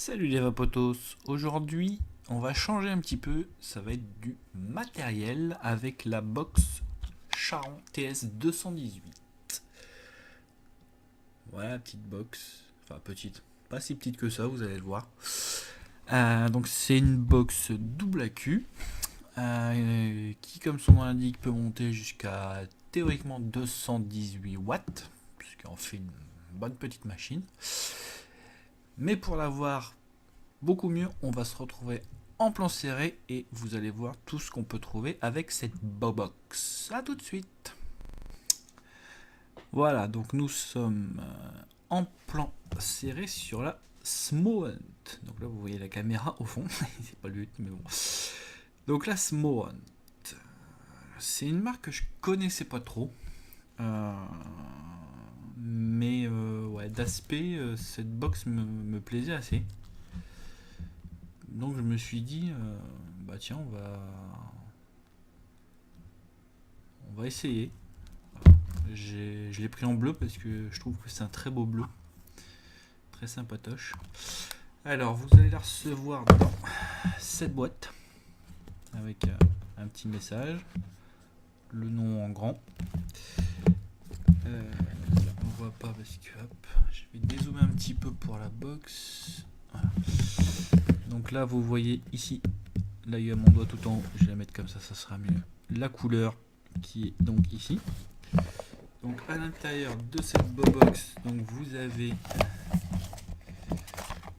Salut les vapotos, aujourd'hui on va changer un petit peu, ça va être du matériel avec la box Charon TS 218. Voilà la petite box, enfin petite, pas si petite que ça, vous allez le voir. Donc c'est une box double AQ qui, comme son nom l'indique, peut monter jusqu'à théoriquement 218 watts, puisqu'on fait une bonne petite machine. Mais pour l'avoir beaucoup mieux, on va se retrouver en plan serré et vous allez voir tout ce qu'on peut trouver avec cette box. A tout de suite. Voilà, donc nous sommes en plan serré sur la Smowhunt. Donc là vous voyez la caméra au fond, c'est pas le but mais bon. Donc la Smowhunt, c'est une marque que je connaissais pas trop. Mais ouais, d'aspect, cette box me plaisait assez. Donc je me suis dit, bah tiens, on va essayer. Je l'ai pris en bleu parce que je trouve que c'est un très beau bleu, très sympatoche. Alors vous allez la recevoir dans cette boîte avec un petit message, le nom en grand. Là, on voit pas parce que hop, je vais dézoomer un petit peu pour la box. Voilà. Donc là vous voyez ici, là il y a mon doigt tout en haut, je vais la mettre comme ça sera mieux. La couleur qui est donc ici. Donc à l'intérieur de cette box, donc vous avez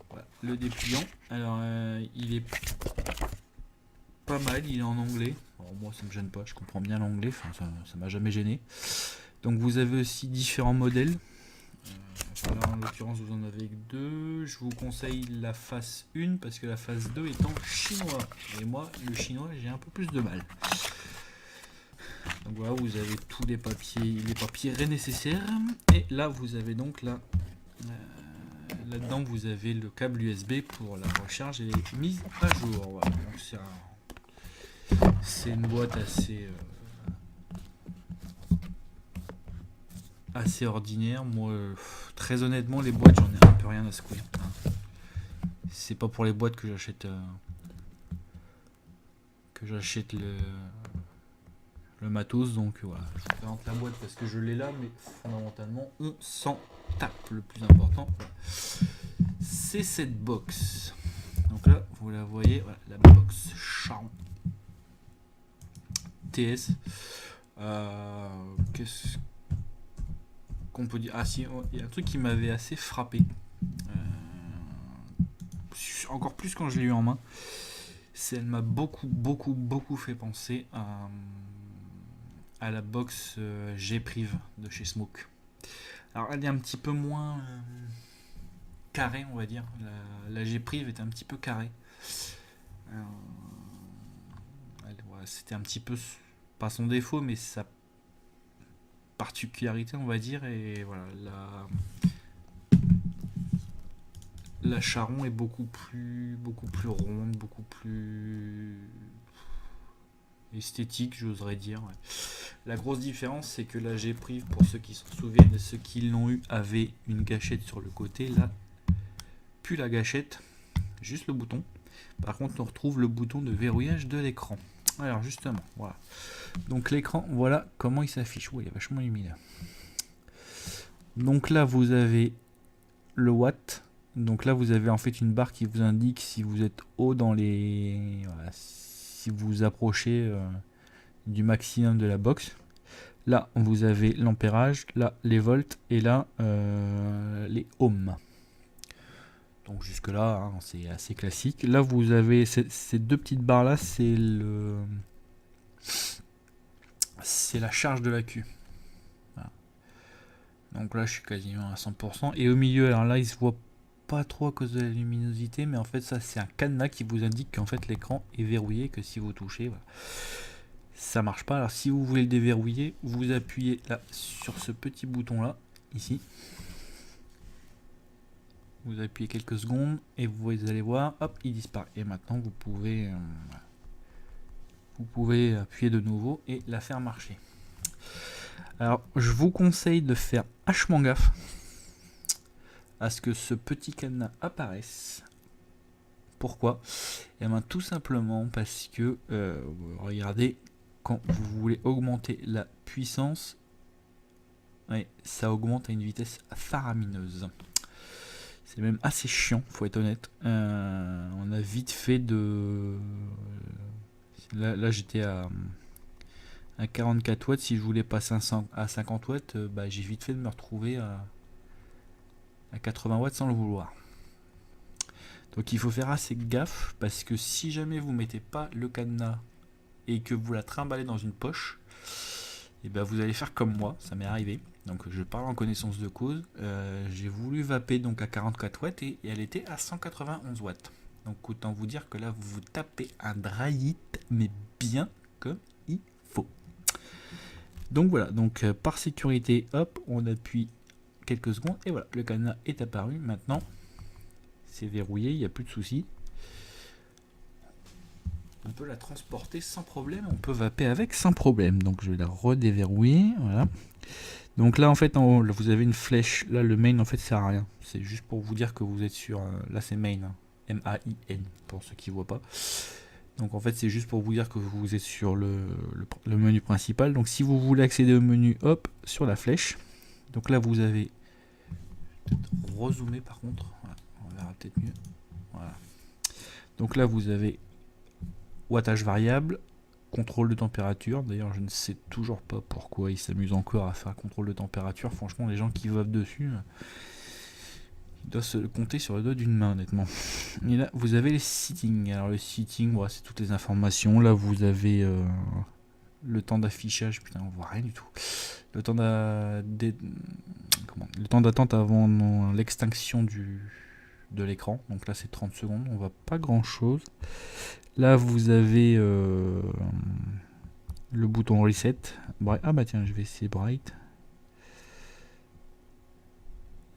voilà, le dépliant. Alors il est pas mal, il est en anglais. Alors, moi ça me gêne pas, je comprends bien l'anglais, enfin, ça m'a jamais gêné. Donc vous avez aussi différents modèles. Là en l'occurrence vous en avez deux. Je vous conseille la face 1 parce que la face 2 est en chinois. Et moi le chinois j'ai un peu plus de mal. Donc voilà, vous avez tous les papiers nécessaires. Et là vous avez donc là-dedans vous avez le câble USB pour la recharge et les mises à jour. Voilà. Donc c'est une boîte assez ordinaire. Moi très honnêtement les boîtes j'en ai un peu rien à secouer. C'est pas pour les boîtes que j'achète le matos, donc voilà, je présente la boîte parce que je l'ai là, mais fondamentalement on s'en tape. Le plus important, voilà, c'est cette box. Donc là vous la voyez, voilà, la box Charon TS. Qu'est-ce qu'on peut dire? Ah si, il y a un truc qui m'avait assez frappé, encore plus quand je l'ai eu en main, elle m'a beaucoup fait penser à la box G-Priv de chez Smoke. Alors elle est un petit peu moins carrée, on va dire. La G-Priv est un petit peu carrée. Voilà, c'était un petit peu pas son défaut, mais sa particularité, on va dire. Et voilà, la Charon est beaucoup plus ronde, beaucoup plus esthétique, j'oserais dire. Ouais. La grosse différence, c'est que la G-Priv, pour ceux qui s'en souviennent et ceux qui l'ont eu, avait une gâchette sur le côté. Là, plus la gâchette, juste le bouton. Par contre, on retrouve le bouton de verrouillage de l'écran. Alors justement, voilà. Donc l'écran, voilà comment il s'affiche. Oui, il est vachement humide. Donc là, vous avez le watt. Donc là, vous avez en fait une barre qui vous indique si vous êtes haut dans les... Voilà, si vous vous approchez du maximum de la box. Là, vous avez l'ampérage, là, les volts, et là, les ohms. Donc jusque là, hein, c'est assez classique. Là, vous avez ces deux petites barres là, c'est la charge de l'AQ. Voilà. Donc là, je suis quasiment à 100%. Et au milieu, alors là, il se voit pas trop à cause de la luminosité, mais en fait, ça, c'est un cadenas qui vous indique qu'en fait, l'écran est verrouillé, que si vous touchez, voilà, ça marche pas. Alors si vous voulez le déverrouiller, vous appuyez là sur ce petit bouton là, ici. Vous appuyez quelques secondes et vous allez voir, hop, il disparaît. Et maintenant vous pouvez appuyer de nouveau et la faire marcher. Alors je vous conseille de faire vachement gaffe à ce que ce petit cadenas apparaisse, Pourquoi? Eh ben, tout simplement parce que, regardez, quand vous voulez augmenter la puissance, ouais, ça augmente à une vitesse faramineuse. C'est même assez chiant, faut être honnête. On a vite fait de... Là j'étais à 44 watts. Si je voulais passer à 50 watts, j'ai vite fait de me retrouver à 80 watts sans le vouloir. Donc il faut faire assez gaffe, parce que si jamais vous mettez pas le cadenas et que vous la trimballez dans une poche, et ben vous allez faire comme moi, ça m'est arrivé. Donc je parle en connaissance de cause. J'ai voulu vaper donc à 44 watts et elle était à 191 watts. Donc autant vous dire que là vous vous tapez un dry hit, mais bien comme il faut. Donc voilà, donc par sécurité, hop, on appuie quelques secondes et voilà, le cadenas est apparu. Maintenant c'est verrouillé, il n'y a plus de soucis. On peut la transporter sans problème, on peut vaper avec sans problème. Donc je vais la redéverrouiller, voilà. Donc là en fait en haut, vous avez une flèche. Là le main en fait sert à rien. C'est juste pour vous dire que vous êtes sur... là c'est main, hein. M-A-I-N pour ceux qui ne voient pas. Donc en fait c'est juste pour vous dire que vous êtes sur le menu principal. Donc si vous voulez accéder au menu, hop, sur la flèche. Donc là vous avez... Peut-être rezoomer par contre. Voilà, on verra peut-être mieux. Voilà. Donc là vous avez wattage variable, contrôle de température. D'ailleurs je ne sais toujours pas pourquoi ils s'amusent encore à faire contrôle de température. Franchement les gens qui vapent dessus, ils doivent se compter sur le doigt d'une main honnêtement. Et là vous avez les settings. Alors le setting, voilà, c'est toutes les informations. Là vous avez le temps d'affichage, putain on voit rien du tout. Le temps d'attente avant l'extinction de l'écran. Donc là c'est 30 secondes, on voit pas grand chose. Là vous avez le bouton reset. Ah bah tiens, je vais essayer bright.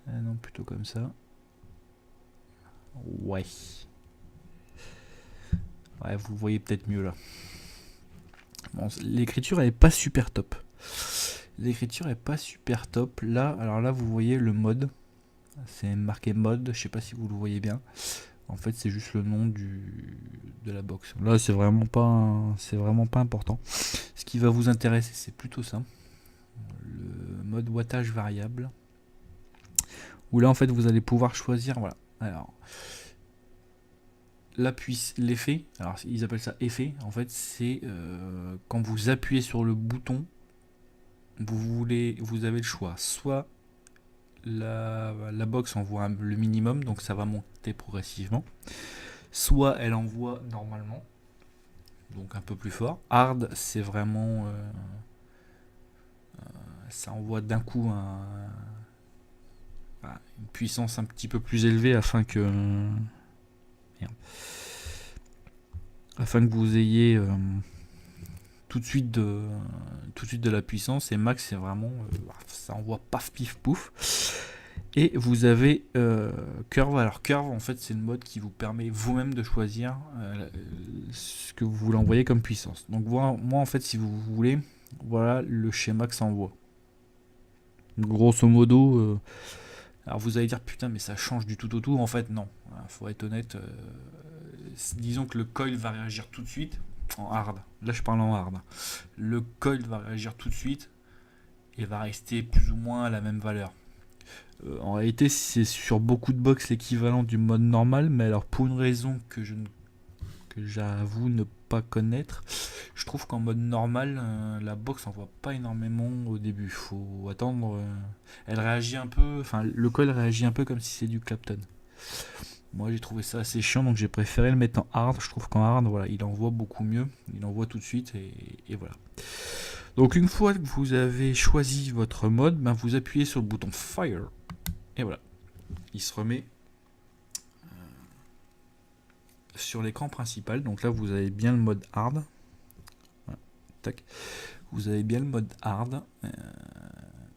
Ah non, plutôt comme ça. Ouais. Ouais, vous voyez peut-être mieux là. Bon, l'écriture elle est pas super top. L'écriture est pas super top. Là, alors là vous voyez le mode. C'est marqué mode, je sais pas si vous le voyez bien. En fait, c'est juste le nom de la box. Là, c'est vraiment pas important. Ce qui va vous intéresser, c'est plutôt ça. Le mode wattage variable. Où là, en fait, vous allez pouvoir choisir, voilà. Alors, l'effet, alors ils appellent ça effet. En fait, c'est quand vous appuyez sur le bouton, vous avez le choix. Soit la box envoie le minimum, donc ça va monter progressivement. Soit elle envoie normalement, donc un peu plus fort. Hard, c'est vraiment... ça envoie d'un coup une puissance un petit peu plus élevée afin que... afin que vous ayez tout de suite de la puissance. Et max, c'est vraiment... ça envoie paf, pif, pouf. Et vous avez Curve. Alors Curve, en fait, c'est le mode qui vous permet vous-même de choisir ce que vous voulez envoyer comme puissance. Donc moi, en fait, si vous voulez, voilà le schéma que ça envoie. Grosso modo, alors vous allez dire putain, mais ça change du tout au tout. En fait, non. Faut être honnête. Disons que le coil va réagir tout de suite en hard. Là, je parle en hard. Le coil va réagir tout de suite et va rester plus ou moins à la même valeur. En réalité, c'est sur beaucoup de box l'équivalent du mode normal, mais alors pour une raison que j'avoue ne pas connaître, je trouve qu'en mode normal, la box n'envoie pas énormément au début. Faut attendre. Elle réagit un peu, enfin le coil réagit un peu comme si c'est du Clapton. Moi j'ai trouvé ça assez chiant, donc j'ai préféré le mettre en hard. Je trouve qu'en hard, voilà, il envoie beaucoup mieux, il envoie tout de suite et voilà. Donc une fois que vous avez choisi votre mode, vous appuyez sur le bouton Fire. Et voilà, il se remet sur l'écran principal. Donc là, vous avez bien le mode hard. Voilà. Tac. Vous avez bien le mode hard.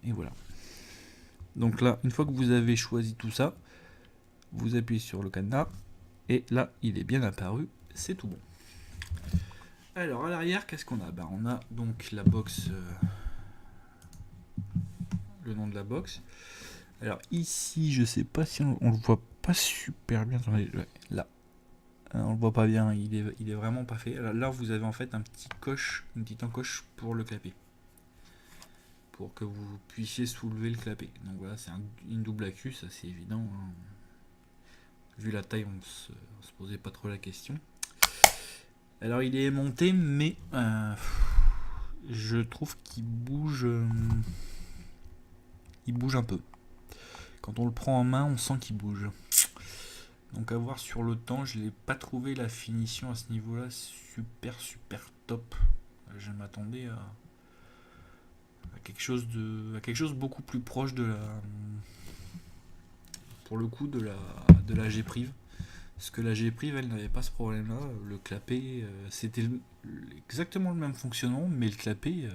Et voilà. Donc là, une fois que vous avez choisi tout ça, vous appuyez sur le cadenas. Et là, il est bien apparu. C'est tout bon. Alors à l'arrière, qu'est-ce qu'on a? On a donc la box. Le nom de la box. Alors ici, je sais pas si on le voit pas super bien. Attendez, là. On le voit pas bien, il est vraiment pas fait. Là, vous avez en fait un petit coche, une petite encoche pour le clapet. Pour que vous puissiez soulever le clapet. Donc voilà, c'est une double accu, ça c'est évident. Hein. Vu la taille, on se posait pas trop la question. Alors il est monté, mais je trouve qu'il bouge. Il bouge un peu. Quand on le prend en main, on sent qu'il bouge. Donc à voir sur le temps, je n'ai pas trouvé la finition à ce niveau-là super top. Je m'attendais à quelque chose beaucoup plus proche de la, pour le coup, de la G-Priv. Parce que la G-Priv, elle n'avait pas ce problème-là. Le clapet, c'était exactement le même fonctionnement, mais le clapet,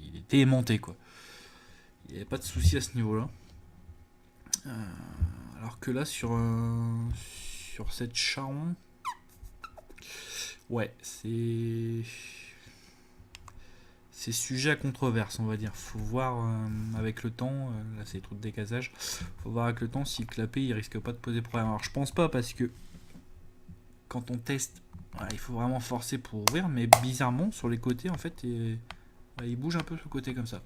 il était aimanté, quoi. Il n'y avait pas de souci à ce niveau-là. Alors que là, sur cette Charon, ouais, c'est sujet à controverse, on va dire. Faut voir avec le temps, là c'est des trucs de décasage, faut voir avec le temps si le clapet il risque pas de poser problème. Alors je pense pas, parce que quand on teste, il faut vraiment forcer pour ouvrir, mais bizarrement sur les côtés en fait il bouge un peu sur le côté comme ça.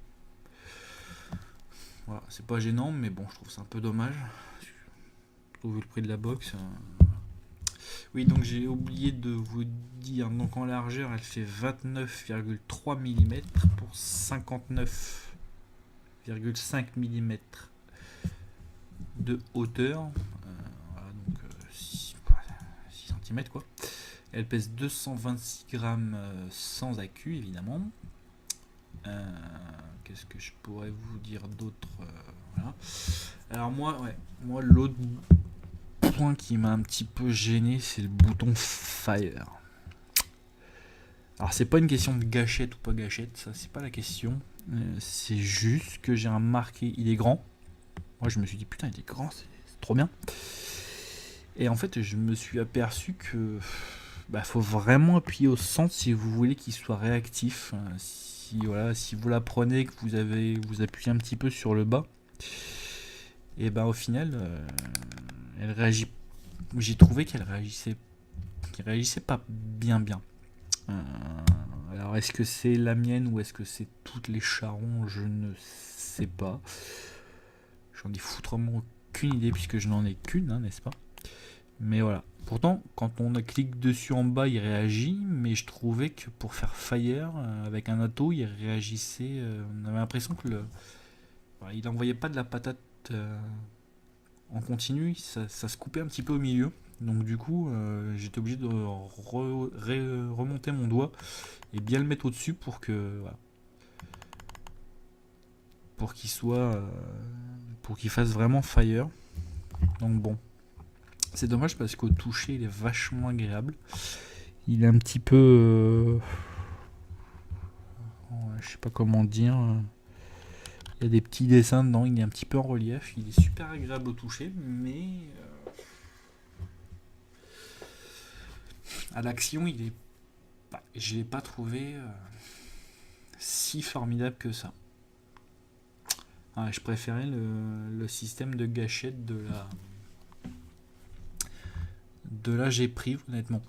Voilà, c'est pas gênant, mais bon, je trouve c'est un peu dommage. Vu le prix de la box. Oui, donc j'ai oublié de vous dire, donc en largeur elle fait 29,3 mm pour 59,5 mm de hauteur. Voilà, donc 6 cm quoi. Elle pèse 226 grammes sans accu évidemment. Qu'est-ce que je pourrais vous dire d'autre voilà. Alors moi l'autre point qui m'a un petit peu gêné, c'est le bouton Fire. Alors c'est pas une question de gâchette ou pas gâchette, ça c'est pas la question. C'est juste que j'ai remarqué, il est grand. Moi je me suis dit putain il est grand, c'est trop bien. Et en fait je me suis aperçu que faut vraiment appuyer au centre si vous voulez qu'il soit réactif. Si vous la prenez, que vous appuyez un petit peu sur le bas, et au final elle réagit. J'ai trouvé qu'elle réagissait pas bien. Alors est-ce que c'est la mienne ou est-ce que c'est toutes les charrons, je ne sais pas. J'en ai foutrement aucune idée puisque je n'en ai qu'une, hein, n'est-ce pas. Mais voilà. Pourtant, quand on clique dessus en bas, il réagit, mais je trouvais que pour faire Fire avec un atto, il réagissait. On avait l'impression que il n'envoyait pas de la patate en continu, ça se coupait un petit peu au milieu. Donc du coup, j'étais obligé de remonter mon doigt et bien le mettre au-dessus pour que pour qu'il fasse vraiment Fire. Donc bon, c'est dommage parce qu'au toucher, il est vachement agréable. Il est un petit peu, je sais pas comment dire. Il y a des petits dessins dedans, il est un petit peu en relief, il est super agréable au toucher, mais à l'action, je l'ai pas trouvé si formidable que ça. Je préférais le système de gâchette de la G-Priv, honnêtement.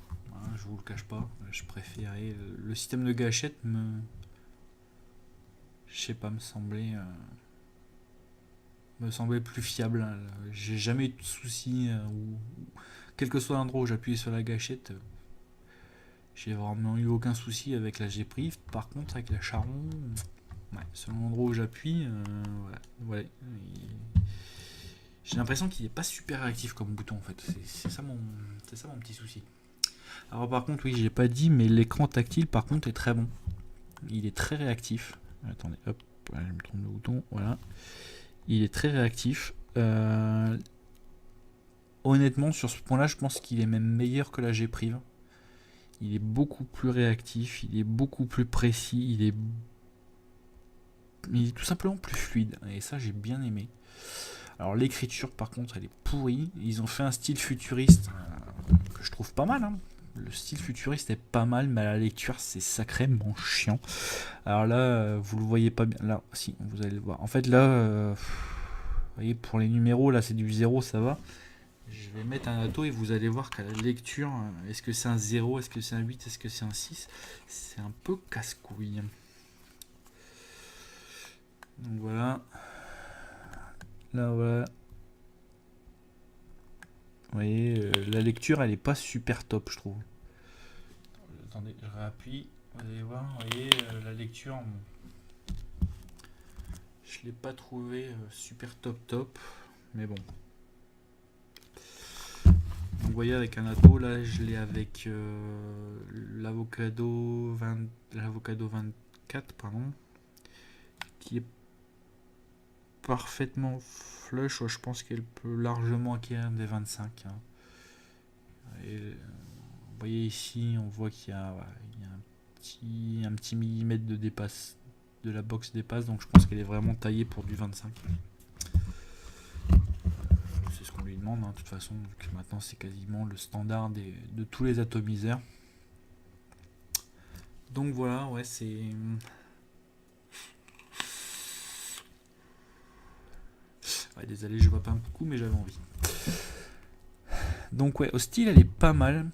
Je vous le cache pas, je préférais le système de gâchette me semblait plus fiable. J'ai jamais eu de soucis quel que soit l'endroit où j'appuyais sur la gâchette, j'ai vraiment eu aucun souci avec la G-Priv. Par contre avec la Charon, selon l'endroit où j'appuie, j'ai l'impression qu'il n'est pas super réactif comme bouton en fait. C'est ça mon petit souci. Alors par contre oui, j'ai pas dit, mais l'écran tactile par contre est très bon. Il est très réactif. Attendez, hop, je me trompe de bouton, voilà. Il est très réactif. Honnêtement, sur ce point-là, je pense qu'il est même meilleur que la G-Priv. Il est beaucoup plus réactif, il est beaucoup plus précis, il est tout simplement plus fluide. Et ça, j'ai bien aimé. Alors l'écriture, par contre, elle est pourrie. Ils ont fait un style futuriste que je trouve pas mal. Hein. Le style futuriste est pas mal, mais à la lecture, c'est sacrément chiant. Alors là, vous le voyez pas bien. Là, si, vous allez le voir. En fait, là, vous voyez, pour les numéros, là, c'est du 0, ça va. Je vais mettre un atto et vous allez voir qu'à la lecture, est-ce que c'est un 0, est-ce que c'est un 8, est-ce que c'est un 6, c'est un peu casse-couille. Donc voilà. Là voilà. Vous voyez, la lecture elle est pas super top je trouve. Attendez, je réappuie. Vous allez voir, vous voyez, la lecture, je l'ai pas trouvé super top. Mais bon. Donc vous voyez avec un atto, là je l'ai avec l'avocado 24, pardon, qui est parfaitement flush. Je pense qu'elle peut largement acquérir des 25. Hein. Et, vous voyez ici, on voit qu'il y a, un petit millimètre de dépasse, de la box dépasse, donc je pense qu'elle est vraiment taillée pour du 25. C'est ce qu'on lui demande, hein, de toute façon, vu que maintenant c'est quasiment le standard de tous les atomiseurs. Donc voilà, ouais, c'est... Ouais, désolé, je vois pas beaucoup, mais j'avais envie. Donc ouais, au style, elle est pas mal.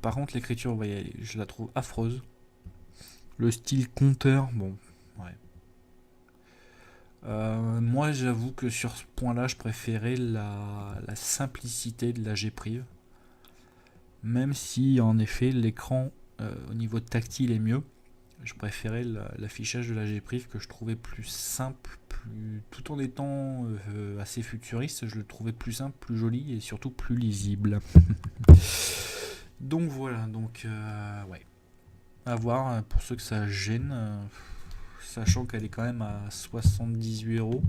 Par contre, l'écriture, vous voyez, je la trouve affreuse. Le style compteur, bon, ouais. Moi, j'avoue que sur ce point-là, je préférais la simplicité de la G-Priv. Même si, en effet, l'écran, au niveau tactile, est mieux. Je préférais l'affichage de la G-Priv que je trouvais plus simple, tout en étant assez futuriste, je le trouvais plus simple, plus joli et surtout plus lisible. Donc voilà, donc ouais. À voir pour ceux que ça gêne, sachant qu'elle est quand même à 78 €.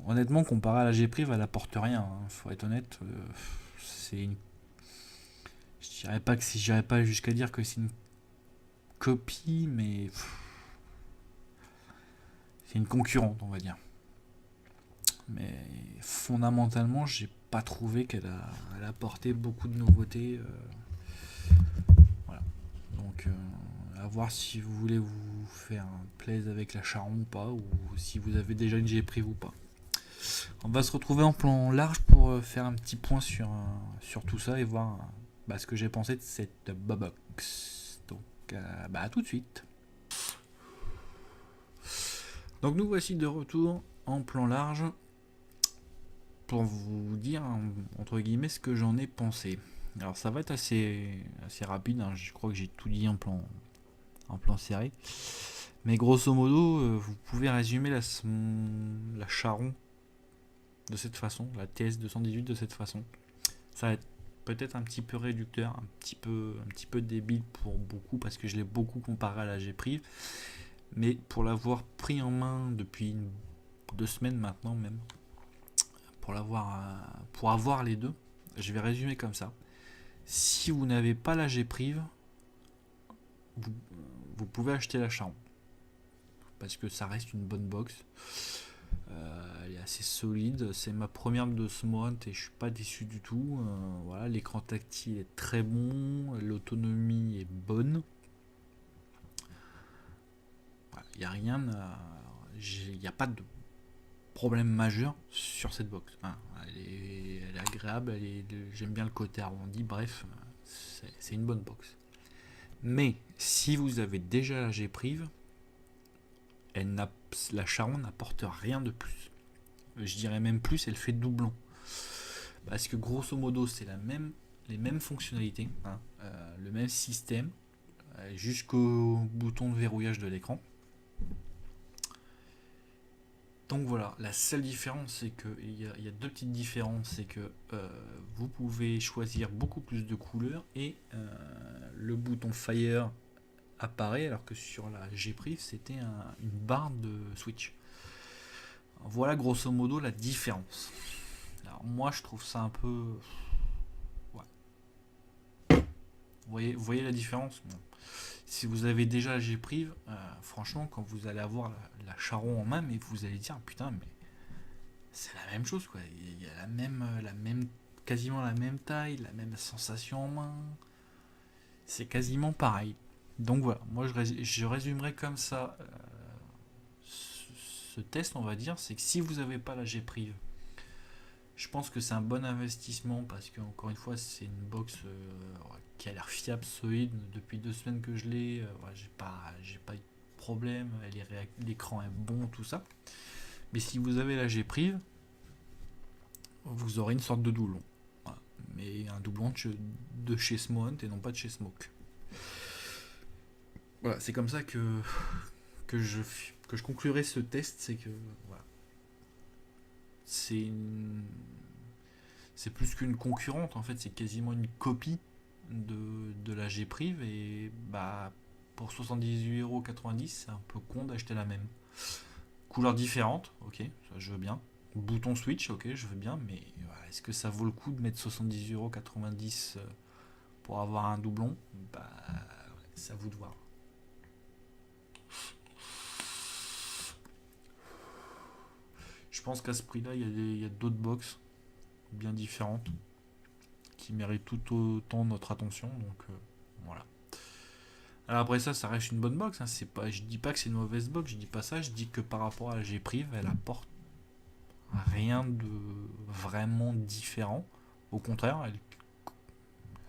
Honnêtement, comparé à la G-Priv, elle apporte rien. Hein, faut être honnête. C'est une... Je dirais pas jusqu'à dire que c'est une copie, mais c'est une concurrente, on va dire. Mais fondamentalement, j'ai pas trouvé qu'elle a apporté beaucoup de nouveautés. Voilà. Donc, à voir si vous voulez vous faire un plaise avec la Charon ou pas, ou si vous avez déjà une G-Priv ou pas. On va se retrouver en plan large pour faire un petit point sur tout ça et voir ce que j'ai pensé de cette box. Donc, à tout de suite. Donc nous voici de retour en plan large pour vous dire entre guillemets ce que j'en ai pensé. Alors ça va être assez rapide, hein. Je crois que j'ai tout dit en plan serré. Mais grosso modo, vous pouvez résumer la Charon de cette façon, la TS218 de cette façon. Ça va être peut-être un petit peu réducteur, un petit peu débile pour beaucoup parce que je l'ai beaucoup comparé à la G-Priv. Mais pour l'avoir pris en main depuis 2 semaines maintenant même, pour avoir les deux, je vais résumer comme ça. Si vous n'avez pas la G-Priv, vous pouvez acheter la Charon. Parce que ça reste une bonne box. Elle est assez solide. C'est ma première de ce mois et je suis pas déçu du tout. Voilà, l'écran tactile est très bon. L'autonomie est bonne. Il n'y a rien. Il n'y a pas de problème majeur sur cette box. Hein. Elle est agréable. J'aime bien le côté arrondi. Bref, c'est une bonne box. Mais si vous avez déjà la G-Priv, la Charon n'apporte rien de plus. Je dirais même plus, elle fait doublon. Parce que grosso modo, c'est les mêmes fonctionnalités, hein, le même système, jusqu'au bouton de verrouillage de l'écran. Donc voilà, la seule différence, c'est qu'il y a deux petites différences, c'est que vous pouvez choisir beaucoup plus de couleurs et le bouton Fire apparaît alors que sur la G-Priv c'était une barre de switch. Voilà grosso modo la différence. Alors moi je trouve ça un peu... Ouais. Vous voyez la différence? Bon. Si vous avez déjà la G-Priv, franchement quand vous allez avoir la Charon en main, mais vous allez dire putain mais c'est la même chose quoi. Il y a la même quasiment la même taille, la même sensation en main. C'est quasiment pareil. Donc voilà, moi je résumerai comme ça ce test, on va dire, c'est que si vous n'avez pas la G-Prive, je pense que c'est un bon investissement parce que, encore une fois, c'est une box qui a l'air fiable, solide. Depuis 2 semaines que je l'ai, j'ai pas eu de problème. L'écran est bon, tout ça. Mais si vous avez la G-Prive, vous aurez une sorte de doublon. Voilà. Mais un doublon de chez Smount et non pas de chez Smoke. Voilà, c'est comme ça que je conclurai ce test, c'est que voilà, c'est plus qu'une concurrente, en fait, c'est quasiment une copie de la G-Prive et bah pour 78,90€, c'est un peu con d'acheter la même. Couleur différente, ok, ça je veux bien. Bouton switch, ok, je veux bien, mais voilà, est-ce que ça vaut le coup de mettre 78,90€ pour avoir un doublon? Bah, c'est à vous de voir. Je pense qu'à ce prix-là, il y a d'autres box bien différentes qui méritent tout autant notre attention. Donc voilà. Alors après ça reste une bonne box. Hein. Je dis pas que c'est une mauvaise box, je dis pas ça. Je dis que par rapport à la G-Prive, elle apporte rien de vraiment différent. Au contraire, elle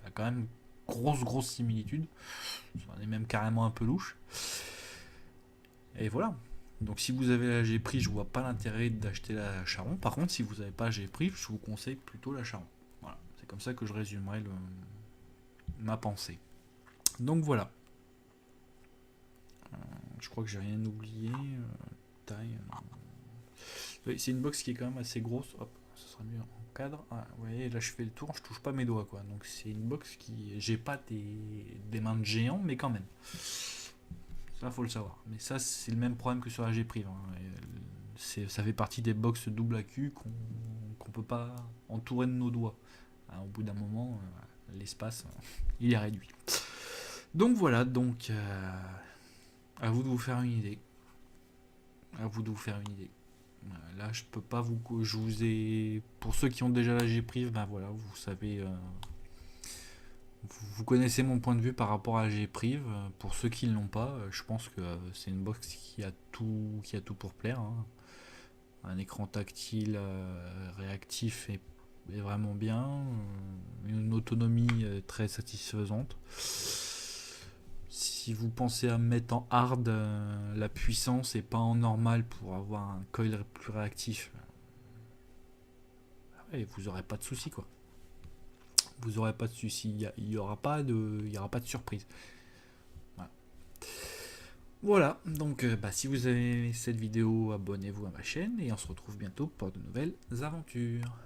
a quand même grosse similitude. On est même carrément un peu louche. Et voilà. Donc si vous avez la G-Prive, je vois pas l'intérêt d'acheter la Charon. Par contre, si vous n'avez pas la G-Prive, je vous conseille plutôt la Charon. Voilà. C'est comme ça que je résumerai ma pensée. Donc voilà. Je crois que j'ai rien oublié. Taille. Oui, c'est une box qui est quand même assez grosse. Hop, ça sera mieux en cadre. Ah, vous voyez, là je fais le tour, je touche pas mes doigts quoi. Donc c'est une box qui. J'ai pas des mains de géant, mais quand même. Ça faut le savoir. Mais ça c'est le même problème que sur la G-Prive. Hein. Ça fait partie des box double AQ qu'on peut pas entourer de nos doigts. Hein, au bout d'un moment, l'espace il est réduit. Donc voilà, donc à vous de vous faire une idée. À vous de vous faire une idée. Là, je peux pas vous. Je vous ai. Pour ceux qui ont déjà la G-Prive, ben voilà, vous savez. Vous connaissez mon point de vue par rapport à la G-Prive. Pour ceux qui ne l'ont pas, je pense que c'est une box qui a tout pour plaire. Hein. Un écran tactile réactif est vraiment bien. Une autonomie très satisfaisante. Si vous pensez à mettre en hard la puissance et pas en normal pour avoir un coil plus réactif, vous aurez pas de soucis quoi. Vous aurez pas de soucis, il y aura pas de surprise. Voilà, donc si vous avez aimé cette vidéo, abonnez-vous à ma chaîne et on se retrouve bientôt pour de nouvelles aventures.